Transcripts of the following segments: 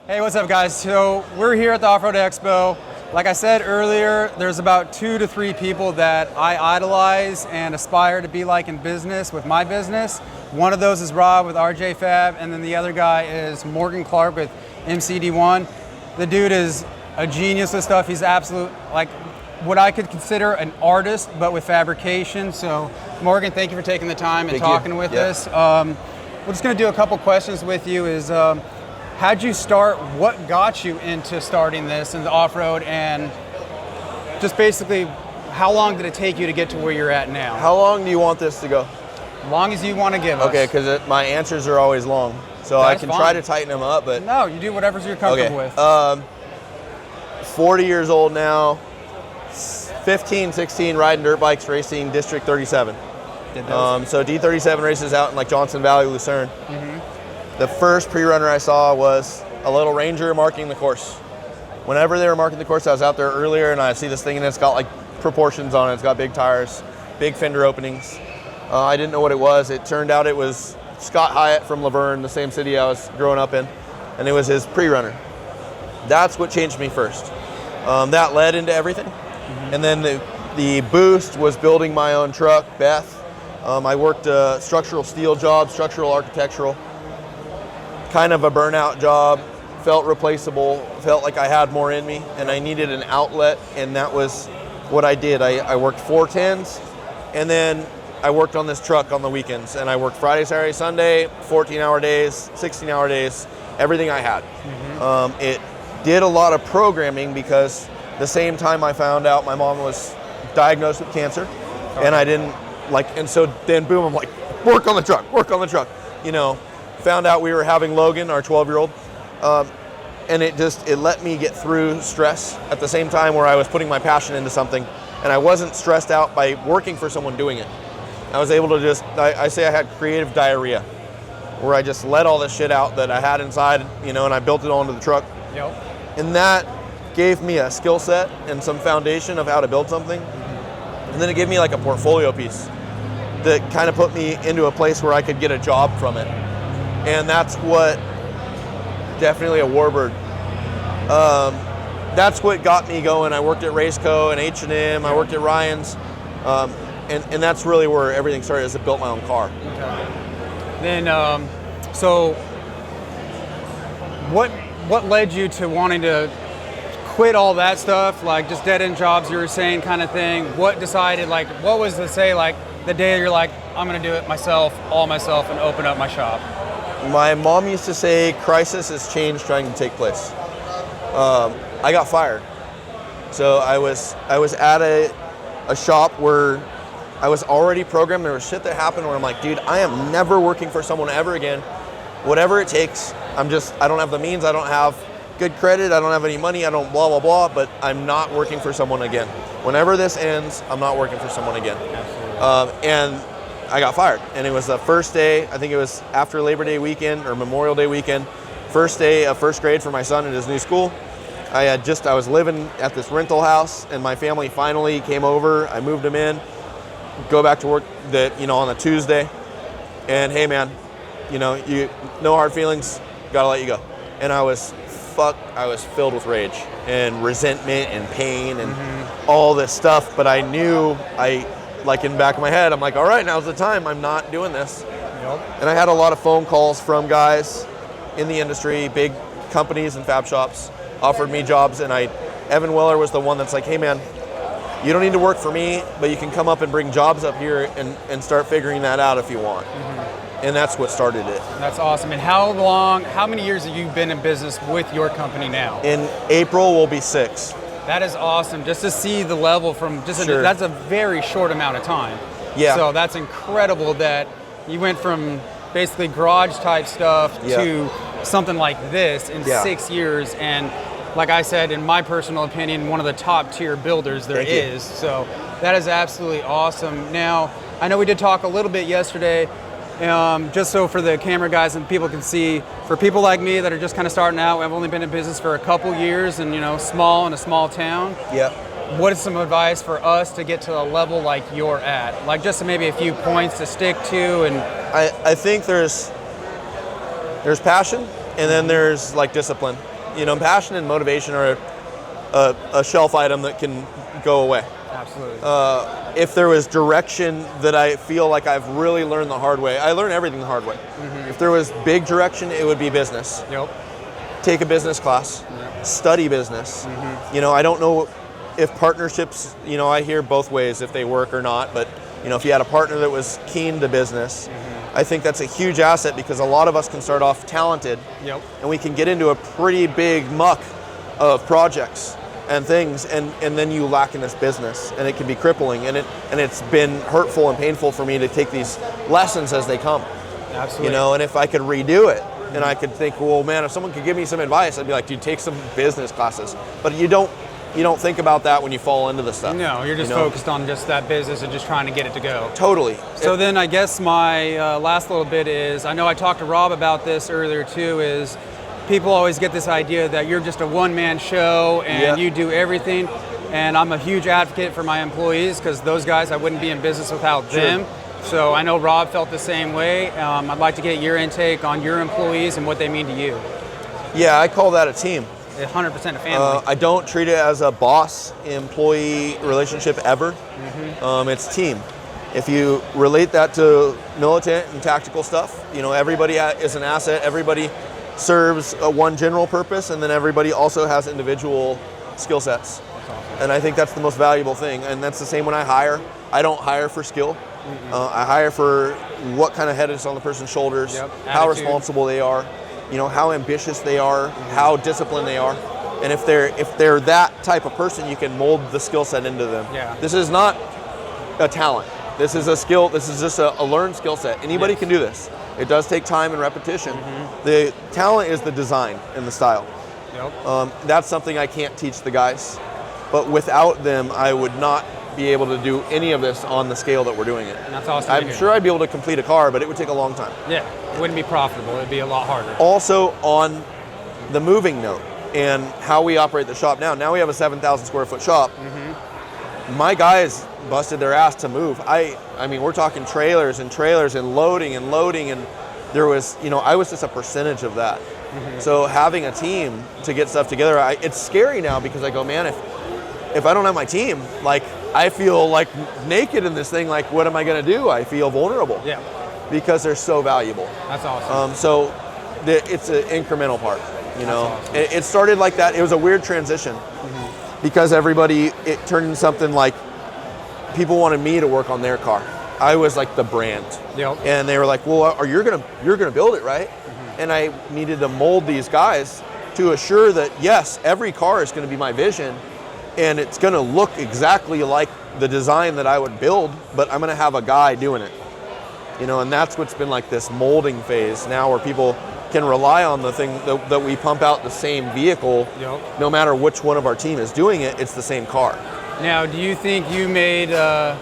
Hey, what's up, guys? So we're here at the Off-Road Expo. Like I said earlier, there's about 2 to 3 people that I idolize and aspire to be like in business with my business. One of those is Rob with RJ Fab, and then the other guy is Morgan Clarke with MCD1. The dude is a genius with stuff. He's absolute, like, what I could consider an artist, but with fabrication. So, Morgan, thank you for taking the time and talking with us. We're just going to do a couple questions with you. How'd you start? What got you into starting this in the off-road? And just basically, how long did it take you to get to where you're at now? How long do you want this to go? As long as you want to give us. Okay, because my answers are always long. So I can try to tighten them up, but... No, you do whatever you're comfortable with. 40 years old now, 15, 16, riding dirt bikes, racing District 37. So D37 races out in like Johnson Valley, Lucerne. The first pre-runner I saw was a little Ranger marking the course. Whenever they were marking the course, I was out there earlier and I see this thing and it's got like proportions on it. It's got big tires, big fender openings. I didn't know what it was. It turned out it was Scott Hyatt from Laverne, the same city I was growing up in, and it was his pre-runner. That's what changed me first. That led into everything. And then the boost was building my own truck, Beth. I worked a structural steel job, structural architectural. Kind of a burnout job, felt replaceable, felt like I had more in me, and I needed an outlet, and that was what I did. I worked 410s, and then I worked on this truck on the weekends, and I worked Friday, Saturday, Sunday, 14-hour days, 16-hour days, everything I had. It did a lot of programming because the same time I found out my mom was diagnosed with cancer, and I didn't and so then boom, I'm like, work on the truck, you know. Found out we were having Logan, our 12-year-old, and it let me get through stress at the same time where I was putting my passion into something, and I wasn't stressed out by working for someone doing it. I was able to I say I had creative diarrhea, where I just let all this shit out that I had inside, you know, and I built it all into the truck. And that gave me a skill set and some foundation of how to build something. And then it gave me like a portfolio piece that kind of put me into a place where I could get a job from it. And that's what, definitely a warbird. That's what got me going. I worked at Raceco and H&M, I worked at Ryan's, and that's really where everything started, as I built my own car. Then, so what led you to wanting to quit all that stuff, like just dead-end jobs you were saying kind of thing? What decided, like, what was the day you're like, I'm gonna do it myself, all myself, and open up my shop? My mom used to say, crisis is change trying to take place. I got fired. So I was at a shop where I was already programmed. There was shit that happened where I'm like, dude, I am never working for someone ever again. Whatever it takes, I don't have the means, I don't have good credit, I don't have any money, I don't blah, blah, blah, but I'm not working for someone again. Whenever this ends, I'm not working for someone again. And I got fired, and it was the first day, I think it was after Labor Day weekend or Memorial Day weekend, first day of first grade for my son at his new school. I was living at this rental house, and my family finally came over. I moved them in, go back to work on a Tuesday, and hey man, no hard feelings, gotta let you go. And I was filled with rage and resentment and pain and all this stuff, but I knew like in the back of my head, I'm like, all right, now's the time. I'm not doing this. And I had a lot of phone calls from guys in the industry, big companies and fab shops, offered me jobs. And Evan Weller was the one that's like, hey man, you don't need to work for me, but you can come up and bring jobs up here and start figuring that out if you want. And that's what started it. That's awesome. And how many years have you been in business with your company now? In April will be 6. That is awesome, just to see the level from that's a very short amount of time. Yeah. So that's incredible that you went from basically garage type stuff to something like this in 6 years. And like I said, in my personal opinion, one of the top tier builders there is. So that is absolutely awesome. Now, I know we did talk a little bit yesterday, just so for the camera guys and people can see, for people like me that are just kind of starting out, I've only been in business for a couple years and, small in a small town. What is some advice for us to get to a level like you're at? Like just maybe a few points to stick to. And I think there's passion, and then there's like discipline. You know, passion and motivation are a shelf item that can go away. Absolutely. If there was direction that I feel like I've really learned the hard way, I learn everything the hard way. If there was big direction, it would be business. Yep. Take a business class, study business. You know, I don't know if partnerships, you know, I hear both ways if they work or not, but you know, if you had a partner that was keen to business, I think that's a huge asset because a lot of us can start off talented and we can get into a pretty big muck of projects and things, and then you lack in this business, and it can be crippling, and it's been hurtful and painful for me to take these lessons as they come. Absolutely. You know, and if I could redo it, and I could think, well, man, if someone could give me some advice, I'd be like, dude, take some business classes. But you don't think about that when you fall into this stuff. No, you're just focused on just that business and just trying to get it to go. Totally. So then I guess my last little bit is, I know I talked to Rob about this earlier too, is people always get this idea that you're just a one-man show and you do everything. And I'm a huge advocate for my employees because those guys, I wouldn't be in business without them. So I know Rob felt the same way. I'd like to get your intake on your employees and what they mean to you. Yeah, I call that a team. 100% a family. I don't treat it as a boss-employee relationship ever. It's team. If you relate that to militant and tactical stuff, you know, everybody is an asset. Everybody serves one general purpose, and then everybody also has individual skill sets. And I think that's the most valuable thing. And that's the same when I hire. I don't hire for skill. I hire for what kind of head is on the person's shoulders, how responsible they are, you know, how ambitious they are, how disciplined they are. And if they're that type of person, you can mold the skill set into them. This is not a talent. This is a skill. This is just a learned skill set. Anybody can do this. It does take time and repetition. The talent is the design and the style. That's something I can't teach the guys. But without them, I would not be able to do any of this on the scale that we're doing it. And that's awesome. I'm sure I'd be able to complete a car, but it would take a long time. Yeah, it wouldn't be profitable. It'd be a lot harder. Also, on the moving note and how we operate the shop now we have a 7,000 square foot shop. My guys busted their ass to move. I mean, we're talking trailers and loading, and there was, you know, I was just a percentage of that. So having a team to get stuff together, it's scary now because I go, man, if I don't have my team, like, I feel like naked in this thing. Like, what am I going to do? I feel vulnerable. Because they're so valuable. That's awesome. So it's an incremental part. You know, awesome. It started like that. It was a weird transition because it turned into something like people wanted me to work on their car. I was like the brand. And they were like, well, you're gonna build it, right? And I needed to mold these guys to assure that yes, every car is going to be my vision. And it's going to look exactly like the design that I would build, but I'm going to have a guy doing it. You know, and that's what's been like this molding phase now where people can rely on the thing that we pump out the same vehicle. No matter which one of our team is doing it, it's the same car. Now, do you think you made, I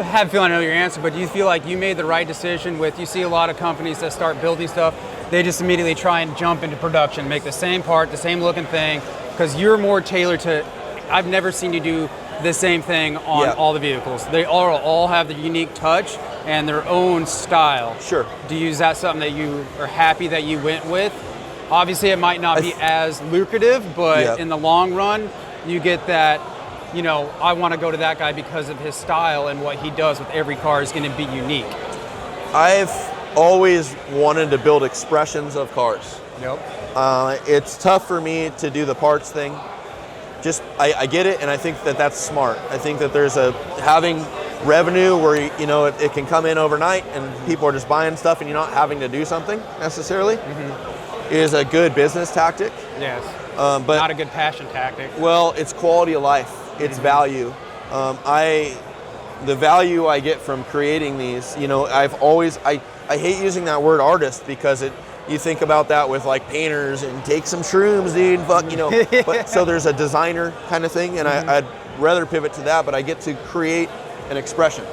have a feeling I know your answer, but do you feel like you made the right decision you see a lot of companies that start building stuff, they just immediately try and jump into production, make the same part, the same looking thing, because you're more tailored to, I've never seen you do the same thing on all the vehicles. They all have the unique touch and their own style. Is that something that you are happy that you went with? Obviously, it might not be as lucrative, but in the long run, you get that, you know, I want to go to that guy because of his style and what he does with every car is going to be unique. I've always wanted to build expressions of cars. It's tough for me to do the parts thing. I get it, and I think that that's smart. I think that there's having revenue where, you know, it can come in overnight and people are just buying stuff and you're not having to do something necessarily is a good business tactic. But not a good passion tactic. Well, it's quality of life. It's value. The value I get from creating these, you know, I hate using that word artist because you think about that with like painters and take some shrooms, dude, fuck, you know. But so there's a designer kind of thing, and I'd rather pivot to that, but I get to create an expression.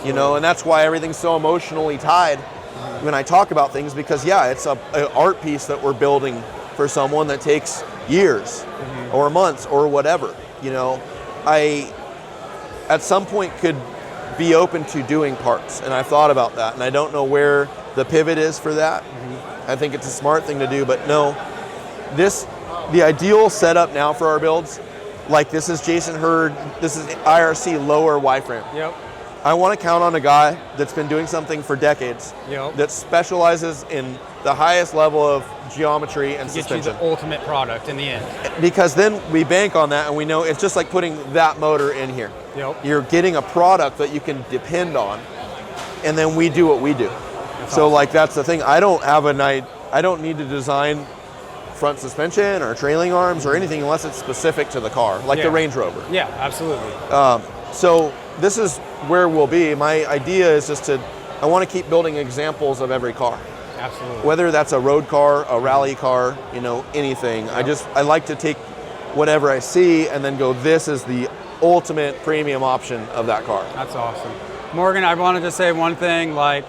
You know, and that's why everything's so emotionally tied when I talk about things, because it's an art piece that we're building for someone that takes years or months or whatever. You know, I at some point could be open to doing parts, and I've thought about that, and I don't know where the pivot is for that. I think it's a smart thing to do, but no, the ideal setup now for our builds, like this is Jason Hurd, this is IRC lower Y-frame. Yep. I want to count on a guy that's been doing something for decades, Yep. that specializes in the highest level of geometry and Get suspension. you the ultimate product in the end. Because then we bank on that and we know it's just like putting that motor in here. Yep. You're getting a product that you can depend on, and then we do what we do. So like that's the thing. I don't need to design front suspension or trailing arms or anything unless it's specific to the car, like the Range Rover. Yeah, absolutely. So this is where we'll be. My idea is just I want to keep building examples of every car. Absolutely. Whether that's a road car, a rally car, anything. Yep. I like to take whatever I see and then go, this is the ultimate premium option of that car. That's awesome. Morgan, I wanted to say one thing, like,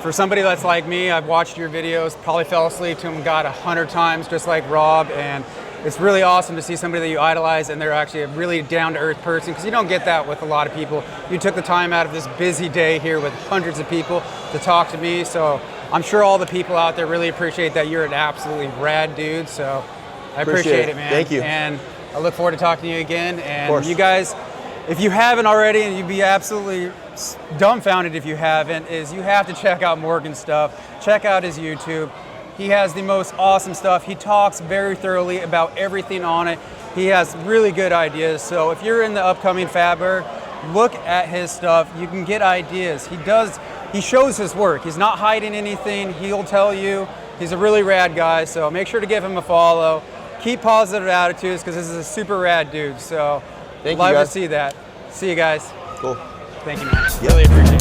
for somebody that's like me, I've watched your videos, probably fell asleep to them, got 100 times, just like Rob, and it's really awesome to see somebody that you idolize and they're actually a really down-to-earth person, because you don't get that with a lot of people. You took the time out of this busy day here with hundreds of people to talk to me, so I'm sure all the people out there really appreciate that. You're an absolutely rad dude, so I appreciate it, man. Thank you. And I look forward to talking to you again, and you guys, if you haven't already, and you'd be absolutely dumbfounded if you haven't, is you have to check out Morgan's stuff. Check out his YouTube. He has the most awesome stuff. He talks very thoroughly about everything on it. He has really good ideas. So if you're in the upcoming Fabber, look at his stuff. You can get ideas. He shows his work. He's not hiding anything. He'll tell you. He's a really rad guy. So make sure to give him a follow. Keep positive attitudes, because this is a super rad dude. So thank you, love guys. to see that. See you guys. Cool. Thank you, man. Really appreciate it.